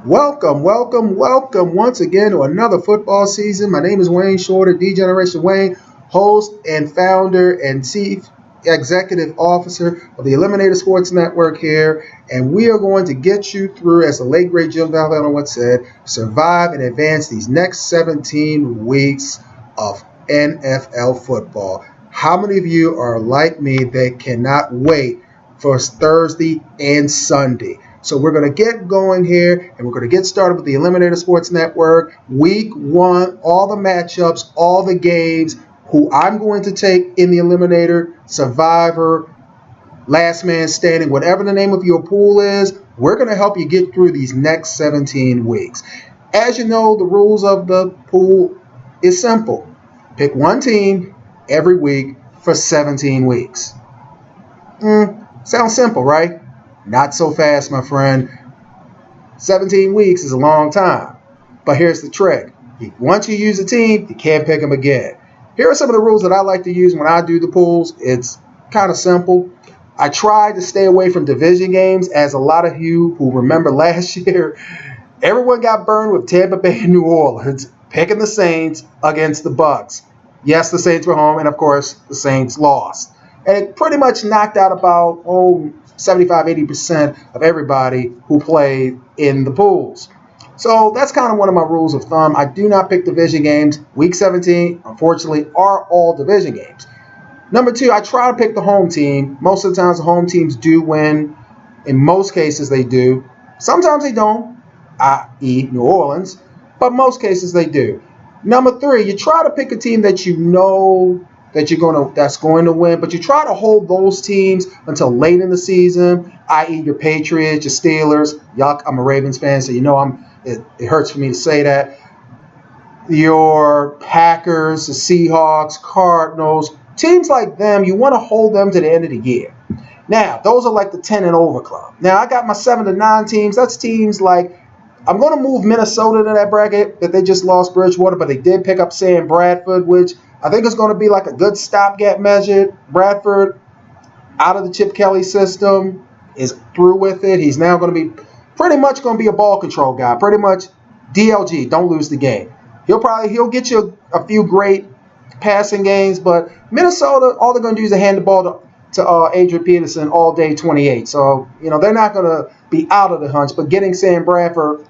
Welcome, welcome, welcome once again to another football season. My name is Wayne Shorter, D-Generation Wayne, host and founder and chief executive officer of the Eliminator Sports Network here. And we are going to get you through, as the late great Jim Valvano once said, survive and advance these next 17 weeks of NFL football. How many of you are like me that cannot wait for Thursday and Sunday? So we're going to get going here, and we're going to get started with the Eliminator Sports Network. Week 1, all the matchups, all the games, who I'm going to take in the Eliminator, Survivor, Last Man Standing, whatever the name of your pool is. We're going to help you get through these next 17 weeks. As you know, the rules of the pool is simple. Pick one team every week for 17 weeks. Sounds simple, right? Not so fast, my friend. 17 weeks is a long time. But here's the trick. Once you use a team, you can't pick them again. Here are some of the rules that I like to use when I do the pools. It's kind of simple. I try to stay away from division games, as a lot of you who remember last year, everyone got burned with Tampa Bay and New Orleans, picking the Saints against the Bucs. Yes, the Saints were home, and of course, the Saints lost. And it pretty much knocked out about 75-80% of everybody who played in the pools. So that's kind of one of my rules of thumb. I do not pick division games. Week 17, unfortunately, are all division games. Number 2, I try to pick the home team. Most of the times the home teams do win. In most cases they do. Sometimes they don't, i.e. New Orleans, but most cases they do. Number 3, you try to pick a team that you know that's going to win, but you try to hold those teams until late in the season, i.e. your Patriots, your Steelers. Yuck, I'm a Ravens fan, so it hurts for me to say that. Your Packers, the Seahawks, Cardinals, teams like them, you want to hold them to the end of the year. Now, those are like the 10 and over club. Now, I got my 7 to 9 teams. That's teams like, I'm going to move Minnesota to that bracket, that they just lost Bridgewater, but they did pick up Sam Bradford, which I think it's going to be like a good stopgap measure. Bradford, out of the Chip Kelly system, is through with it. He's now going to be pretty much going to be a ball control guy. Pretty much DLG, don't lose the game. He'll get you a few great passing games, but Minnesota, all they're going to do is hand the ball to Adrian Peterson all day 28. So, they're not going to be out of the hunch, but getting Sam Bradford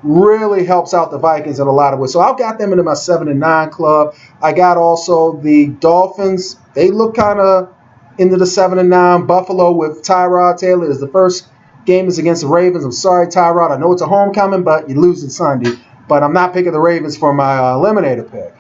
really helps out the Vikings in a lot of ways. So I've got them into my 7 and 9 club. I got also the Dolphins. They look kind of into the 7 and 9. Buffalo with Tyrod Taylor is the first game is against the Ravens. I'm sorry, Tyrod. I know it's a homecoming, but you're losing Sunday. But I'm not picking the Ravens for my Eliminator pick.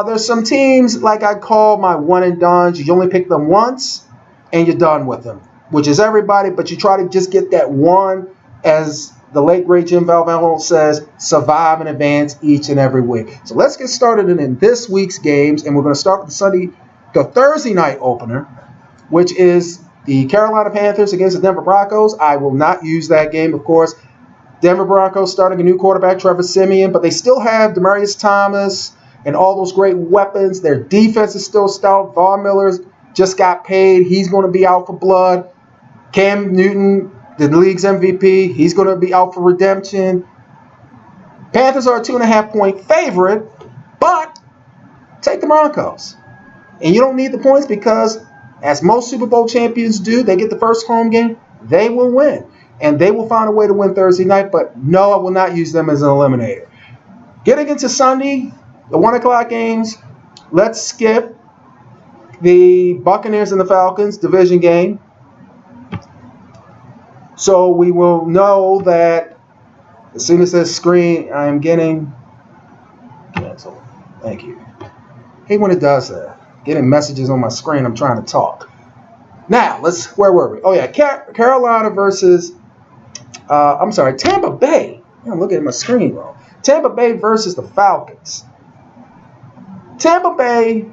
There's some teams like I call my one and dones. You only pick them once and you're done with them, which is everybody, but you try to just get that one, as the late great Jim Valvano says, survive and advance each and every week. So let's get started in this week's games, and we're going to start with the Thursday night opener, which is the Carolina Panthers against the Denver Broncos. I will not use that game, of course. Denver Broncos starting a new quarterback, Trevor Siemian, but they still have Demaryius Thomas and all those great weapons. Their defense is still stout. Von Miller's just got paid. He's going to be out for blood. Cam Newton, the league's MVP, he's going to be out for redemption. Panthers are a 2.5-point favorite, but take the Broncos. And you don't need the points because, as most Super Bowl champions do, they get the first home game, they will win. And they will find a way to win Thursday night, but no, I will not use them as an eliminator. Getting into Sunday, the 1 o'clock games, let's skip the Buccaneers and the Falcons division game. So we will know that as soon as this screen, I am getting canceled. Thank you. Hate when it does that. Getting messages on my screen, I'm trying to talk. Now, where were we? Oh yeah, Carolina versus, Tampa Bay. I'm looking at my screen wrong. Tampa Bay versus the Falcons. Tampa Bay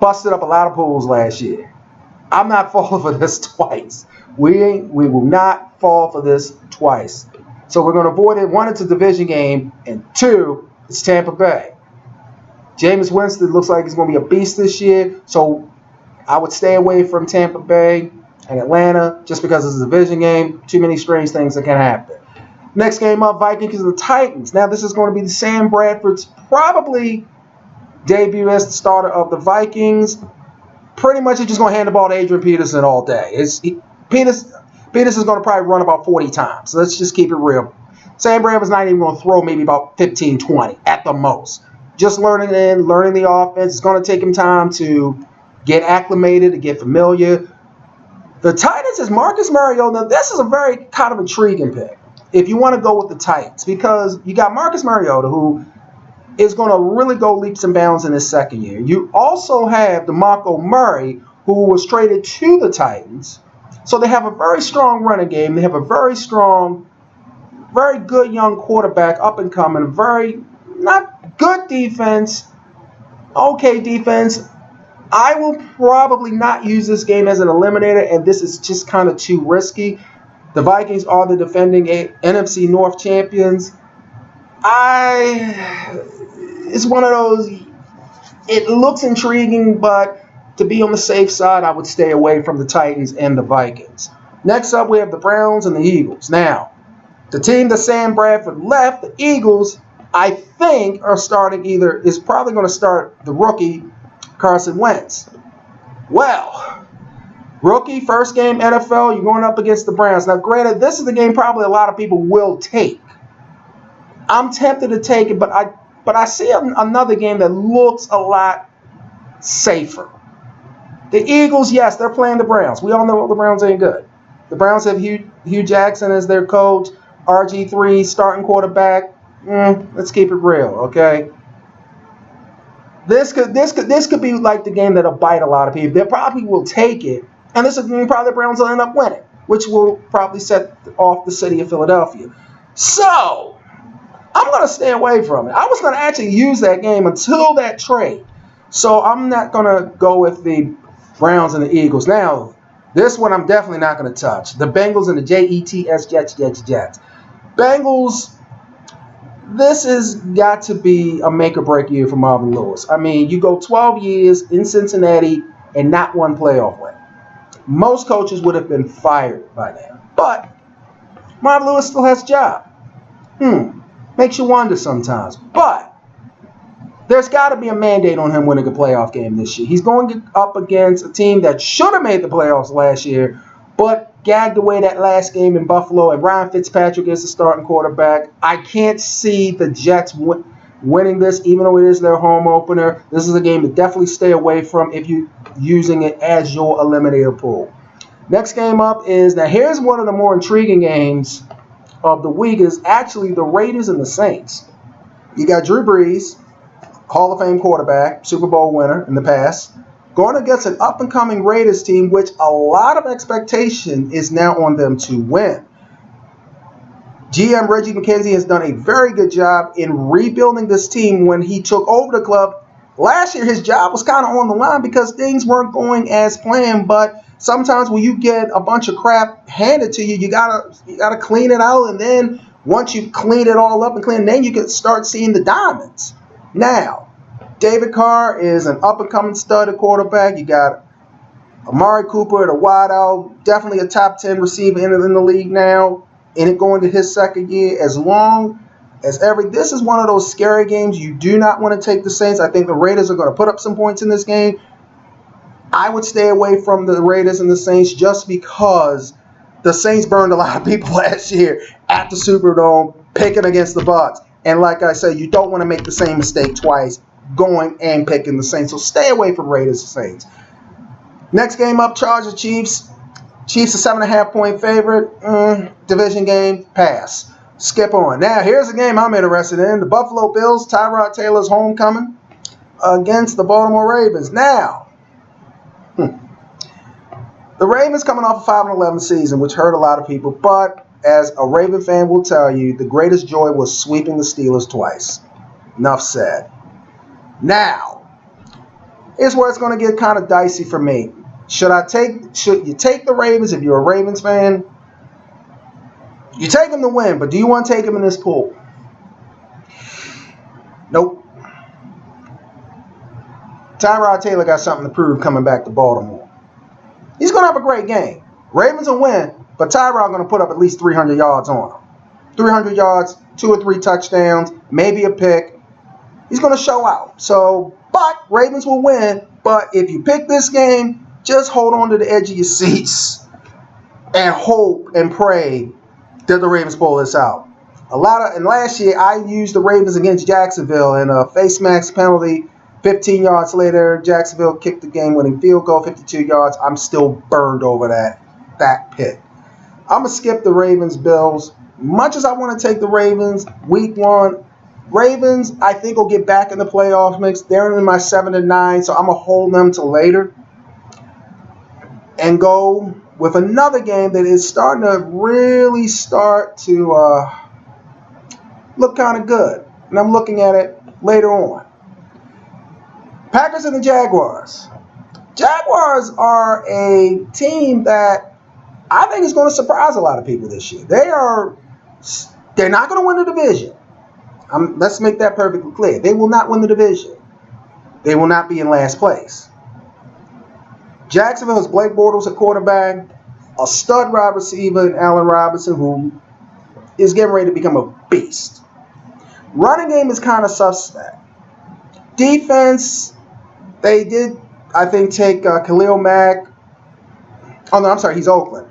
busted up a lot of pools last year. I'm not falling for this twice. We will not fall for this twice. So we're going to avoid it. 1, it's a division game, and 2, it's Tampa Bay. Jameis Winston looks like he's going to be a beast this year, so I would stay away from Tampa Bay and Atlanta just because it's a division game. Too many strange things that can happen. Next game up, Vikings and the Titans. Now, this is going to be Sam Bradford's probably debut as the starter of the Vikings. Pretty much, he's just going to hand the ball to Adrian Peterson all day. Peterson's going to probably run about 40 times. So let's just keep it real. Sam Bradford's not even going to throw maybe about 15, 20 at the most. Just learning the offense. It's going to take him time to get acclimated, to get familiar. The Titans is Marcus Mariota. Now, this is a very kind of intriguing pick if you want to go with the Titans, because you got Marcus Mariota, who is going to really go leaps and bounds in his second year. You also have DeMarco Murray, who was traded to the Titans. So they have a very strong running game. They have a very strong, very good young quarterback, up and coming, very not good defense, okay defense. I will probably not use this game as an eliminator, and this is just kind of too risky. The Vikings are the defending NFC North champions. It's one of those, it looks intriguing, but to be on the safe side, I would stay away from the Titans and the Vikings. Next up, we have the Browns and the Eagles. Now, the team that Sam Bradford left, the Eagles, I think is probably going to start the rookie Carson Wentz. Well, rookie, first game NFL, you're going up against the Browns. Now, granted, this is the game probably a lot of people will take. I'm tempted to take it, but I see another game that looks a lot safer. The Eagles, yes, they're playing the Browns. We all know the Browns ain't good. The Browns have Hugh Jackson as their coach, RG3 starting quarterback. Let's keep it real, okay? This could be like the game that'll bite a lot of people. They probably will take it, and this is the game probably the Browns will end up winning, which will probably set off the city of Philadelphia. So I'm going to stay away from it. I was going to actually use that game until that trade. So I'm not going to go with the Browns and the Eagles. Now, this one I'm definitely not going to touch. The Bengals and the Jets. Bengals, this has got to be a make-or-break year for Marvin Lewis. I mean, you go 12 years in Cincinnati and not one playoff win. Most coaches would have been fired by now. But Marvin Lewis still has a job. Makes you wonder sometimes. But there's got to be a mandate on him winning a playoff game this year. He's going up against a team that should have made the playoffs last year, but gagged away that last game in Buffalo, and Ryan Fitzpatrick is the starting quarterback. I can't see the Jets winning this, even though it is their home opener. This is a game to definitely stay away from if you're using it as your eliminator pool. Next game up is, now here's one of the more intriguing games of the week, is actually the Raiders and the Saints. You got Drew Brees, Hall of Fame quarterback, Super Bowl winner in the past, going against an up-and-coming Raiders team, which a lot of expectation is now on them to win. GM Reggie McKenzie has done a very good job in rebuilding this team. When he took over the club last year, his job was kind of on the line because things weren't going as planned. But sometimes when you get a bunch of crap handed to you, you gotta clean it out, and then once you clean it all up and clean, then you can start seeing the diamonds. Now, David Carr is an up-and-coming stud at quarterback. You got Amari Cooper at a wideout, definitely a top 10 receiver in the league now, and it going to his second year. As long as this is one of those scary games. You do not want to take the Saints. I think the Raiders are going to put up some points in this game. I would stay away from the Raiders and the Saints just because the Saints burned a lot of people last year at the Superdome picking against the Bucs. And like I said, you don't want to make the same mistake twice going and picking the Saints. So stay away from Raiders and Saints. Next game up, Chargers Chiefs. Chiefs a 7.5-point favorite. Division game, pass. Skip on. Now, here's a game I'm interested in. The Buffalo Bills, Tyrod Taylor's homecoming against the Baltimore Ravens. Now, the Ravens coming off a 5-11 season, which hurt a lot of people. But as a Raven fan will tell you, the greatest joy was sweeping the Steelers twice. Enough said. Now, here's where it's going to get kind of dicey for me. Should you take the Ravens if you're a Ravens fan? You take them to win, but do you want to take them in this pool? Nope. Tyrod Taylor got something to prove coming back to Baltimore. He's going to have a great game. Ravens will win, but Tyrod going to put up at least 300 yards on them. 300 yards, 2 or 3 touchdowns, maybe a pick. He's going to show out. So, but Ravens will win. But if you pick this game, just hold on to the edge of your seats and hope and pray that the Ravens pull this out. And last year I used the Ravens against Jacksonville in a face mask penalty. 15 yards later, Jacksonville kicked the game-winning field goal, 52 yards. I'm still burned over that pick. I'm going to skip the Ravens-Bills. Much as I want to take the Ravens, week 1, Ravens, I think, will get back in the playoff mix. They're in my 7-9, so I'm going to hold them till later. And go with another game that is starting to really start to look kind of good. And I'm looking at it later on. Packers and the Jaguars. Jaguars are a team that I think is going to surprise a lot of people this year. They're not going to win the division. Let's make that perfectly clear. They will not win the division. They will not be in last place. Jacksonville has Blake Bortles at quarterback, a stud wide receiver in Allen Robinson, who is getting ready to become a beast. Running game is kind of suspect. Defense, they did, I think, take Khalil Mack. Oh, no, I'm sorry, he's Oakland.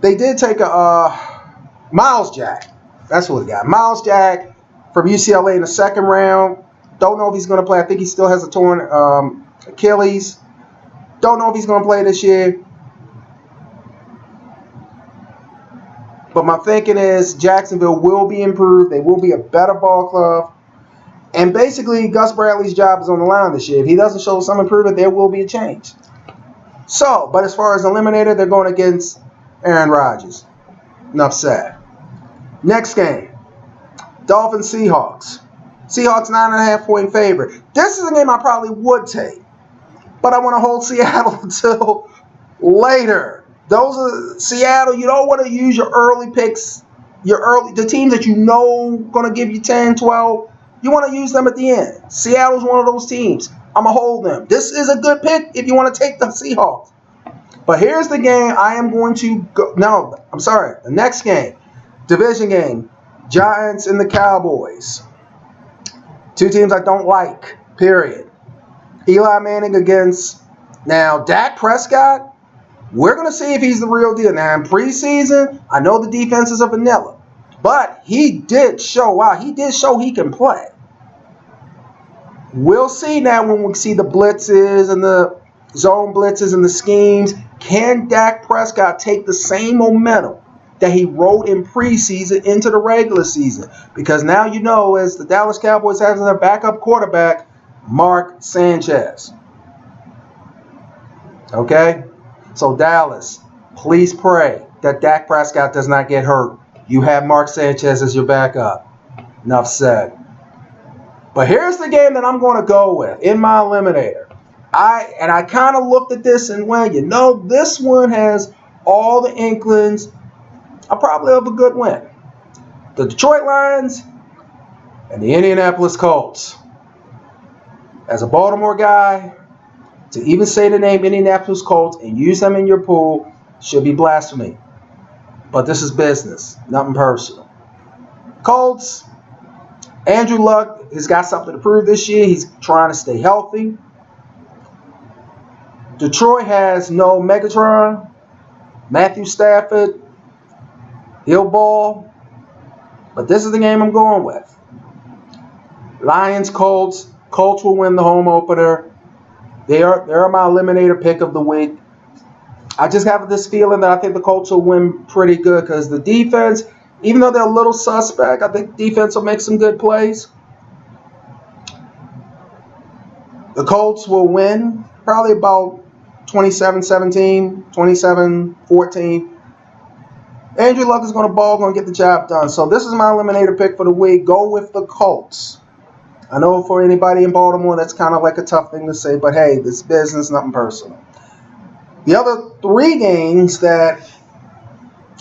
They did take Miles Jack. That's what we got. Miles Jack from UCLA in the second round. Don't know if he's going to play. I think he still has a torn Achilles. Don't know if he's going to play this year. But my thinking is Jacksonville will be improved. They will be a better ball club. And basically, Gus Bradley's job is on the line this year. If he doesn't show some improvement, there will be a change. So, but as far as Eliminator, they're going against Aaron Rodgers. Enough said. Next game. Dolphins-Seahawks. Seahawks 9.5-point favorite. This is a game I probably would take. But I want to hold Seattle until later. Those are Seattle. You don't want to use your early picks, the teams that you know going to give you 10, 12. You want to use them at the end. Seattle's one of those teams. I'm going to hold them. This is a good pick if you want to take the Seahawks. But here's the game I am going to go. No, I'm sorry. The next game, division game, Giants and the Cowboys. Two teams I don't like, period. Eli Manning against, now, Dak Prescott. We're going to see if he's the real deal. Now, in preseason, I know the defenses are vanilla. But he did show out. He did show he can play. We'll see now when we see the blitzes and the zone blitzes and the schemes. Can Dak Prescott take the same momentum that he rode in preseason into the regular season? Because now you know, as the Dallas Cowboys have their backup quarterback, Mark Sanchez. Okay? So Dallas, please pray that Dak Prescott does not get hurt. You have Mark Sanchez as your backup. Enough said. But here's the game that I'm going to go with in my Eliminator. I kind of looked at this and went, you know, this one has all the inklings probably of a good win. The Detroit Lions and the Indianapolis Colts. As a Baltimore guy, to even say the name Indianapolis Colts and use them in your pool should be blasphemy. But this is business, nothing personal. Colts, Andrew Luck has got something to prove this year. He's trying to stay healthy. Detroit has no Megatron, Matthew Stafford. He'll ball. But this is the game I'm going with. Lions, Colts. Colts will win the home opener. They're my Eliminator pick of the week. I just have this feeling that I think the Colts will win pretty good because the defense, even though they're a little suspect, I think defense will make some good plays. The Colts will win probably about 27-17, 27-14. Andrew Luck is going to ball, going to get the job done. So this is my Eliminator pick for the week. Go with the Colts. I know for anybody in Baltimore, that's kind of like a tough thing to say, but hey, this business, nothing personal. The other three games that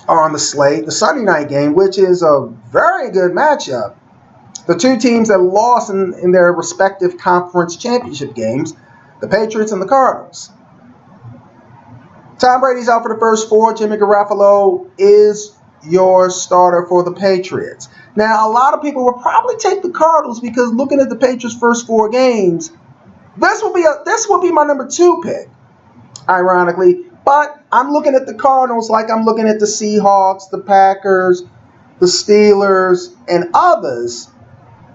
are on the slate, the Sunday night game, which is a very good matchup. The two teams that lost in their respective conference championship games, the Patriots and the Cardinals. Tom Brady's out for the first four. Jimmy Garoppolo is your starter for the Patriots. Now, a lot of people will probably take the Cardinals because looking at the Patriots' first 4 games, this will be my number 2 pick, ironically. But I'm looking at the Cardinals like I'm looking at the Seahawks, the Packers, the Steelers, and others.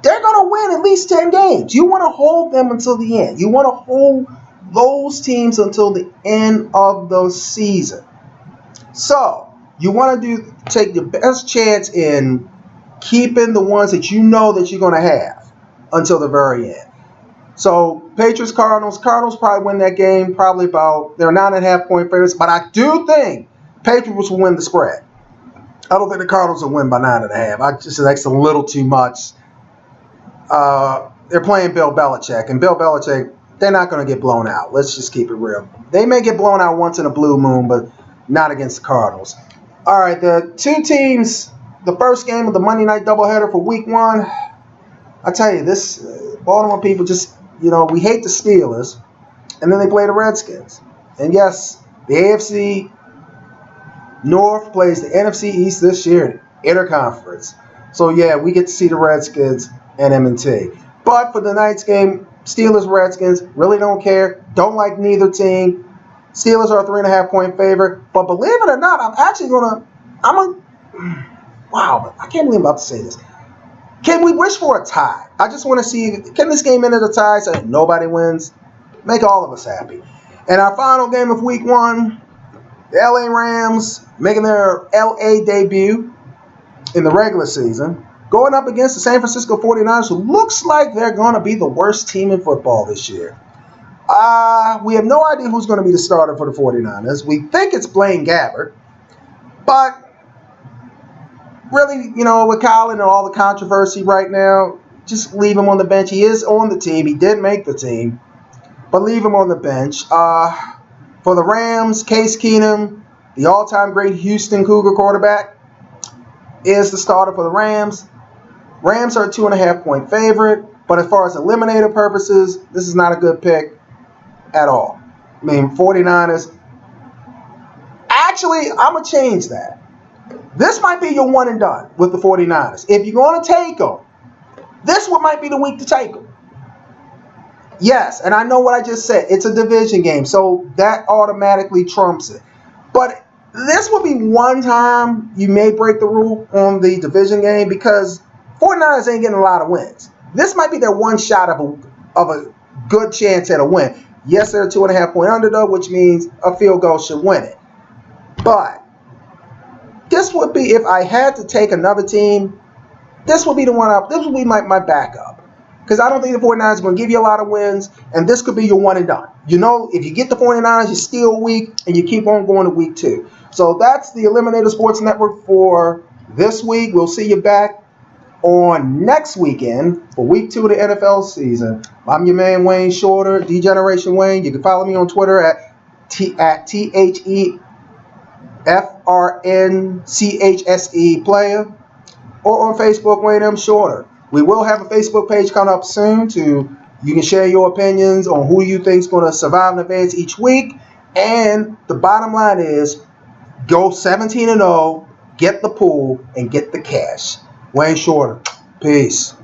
They're going to win at least 10 games. You want to hold them until the end. You want to hold those teams until the end of the season. So you want to take your best chance in keeping the ones that you know that you're going to have until the very end. So Patriots, Cardinals probably win that game. Probably they're 9.5 point favorites, but I do think Patriots will win the spread. I don't think the Cardinals will win by 9.5. I just think that's a little too much. They're playing Bill Belichick, and Bill Belichick, they're not going to get blown out. Let's just keep it real. They may get blown out once in a blue moon, but not against the Cardinals. All right, the 2 teams, the first game of the Monday night doubleheader for Week 1. I tell you, this Baltimore people just, we hate the Steelers, and then they play the Redskins. And yes, the AFC North plays the NFC East this year, interconference. So yeah, we get to see the Redskins and M&T. But for the night's game, Steelers, Redskins, really don't care. Don't like neither team. Steelers are a 3.5 point favorite. But believe it or not, wow, I can't believe I'm about to say this. Can we wish for a tie? I just want to see, can this game end at a tie so nobody wins? Make all of us happy. And our final game of Week 1, the LA Rams making their LA debut in the regular season, going up against the San Francisco 49ers, who looks like they're going to be the worst team in football this year. We have no idea who's going to be the starter for the 49ers. We think it's Blaine Gabbert, but really, with Colin and all the controversy right now, just leave him on the bench. He is on the team. He did make the team, but leave him on the bench. For the Rams, Case Keenum, the all-time great Houston Cougar quarterback, is the starter for the Rams. Rams are a 2.5 point favorite, but as far as eliminator purposes, this is not a good pick at all. 49ers. Actually, I'm going to change that. This might be your one and done with the 49ers. If you're going to take them, this one might be the week to take them. Yes, and I know what I just said. It's a division game, so that automatically trumps it. But this will be one time you may break the rule on the division game because 49ers ain't getting a lot of wins. This might be their one shot of a good chance at a win. Yes, they're a 2.5 point underdog, which means a field goal should win it. But this would be, if I had to take another team, this would be the one up. This would be my backup. Because I don't think the 49ers are going to give you a lot of wins, and this could be your one and done. If you get the 49ers, you're still weak, and you keep on going to week 2. So that's the Eliminator Sports Network for this week. We'll see you back on next weekend for week 2 of the NFL season. I'm your man, Wayne Shorter, D-Generation Wayne. You can follow me on Twitter at THEFRNCHSE player, or on Facebook, Wayne M. Shorter. We will have a Facebook page coming up soon you can share your opinions on who you think is going to survive and advance each week. And the bottom line is go 17-0, get the pool, and get the cash. Wayne Shorter. Peace.